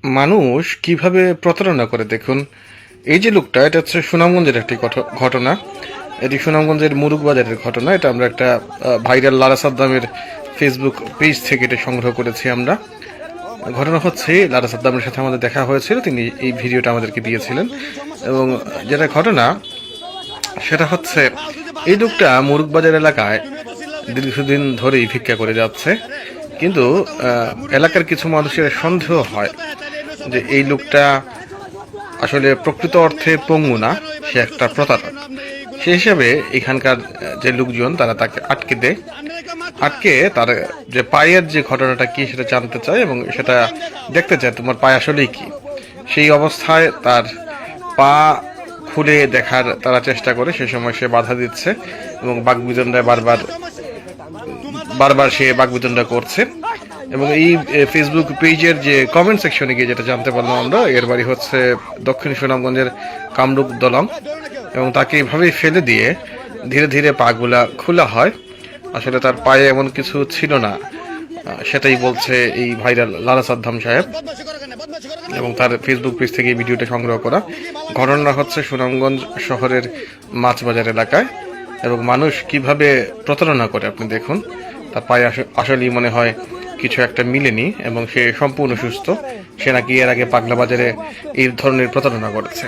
মানুষ কিভাবে প্রতারণা করে দেখুন। এই যে লোকটা, এটা হচ্ছে সুনামগঞ্জের একটি ঘটনা। এটি সুনামগঞ্জের মুরুগ বাজারের ঘটনা। এটা আমরা একটা ভাইরাল লারা সাদ্দামের ফেসবুক পেজ থেকে এটা সংগ্রহ করেছি আমরা। ঘটনা হচ্ছে, লারা সাদ্দামের সাথে আমাদের দেখা হয়েছিল, তিনি এই ভিডিওটা আমাদেরকে দিয়েছিলেন। এবং যেটা ঘটনা সেটা হচ্ছে, এই লোকটা মুরুগ বাজার এলাকায় দীর্ঘদিন ধরেই ভিক্ষা করে যাচ্ছে, কিন্তু এলাকার কিছু মানুষের সন্দেহ হয় যে এই লোকটা আসলে প্রকৃত অর্থে পঙ্গু না, সে একটা প্রতারক। সে হিসাবে এখানকার যে লোকজন তারা তাকে আটকে তার যে পায়ের যে ঘটনাটা কি সেটা জানতে চায় এবং সেটা দেখতে চায়, তোমার পায়ে আসলেই কি। সেই অবস্থায় তার পা খুলে দেখার তারা চেষ্টা করে, সে সময় সে বাধা দিচ্ছে এবং বাকবিতণ্ডায় বারবার সে বাকবিতণ্ডা করছে। এবং এই ফেসবুক পেজের যে কমেন্ট সেকশনে গিয়ে যেটা জানতে পারলাম আমরা, এর বাড়ি হচ্ছে দক্ষিণ সুনামগঞ্জের কামরূপ দলং, এবং তাকে এইভাবেই ফেলে দিয়ে ধীরে ধীরে পাগুলা খোলা হয়। আসলে তার পায়ে এমন কিছু ছিল না, সেটাই বলছে এই ভাইরাল লারা সাদ্দাম সাহেব, এবং তার ফেসবুক পেজ থেকে এই ভিডিওটা সংগ্রহ করা। ঘটনা হচ্ছে সুনামগঞ্জ শহরের মাছবাজার এলাকায়, এবং মানুষ কিভাবে প্রতারণা করে আপনি দেখুন। তার পায়ে আসলেই মনে হয় কিছু একটা মিলেনি এবং সে সম্পূর্ণ সুস্থ। সে নাকি এর আগে পাগলা বাজারে এই ধরনের প্রতারণা করেছে।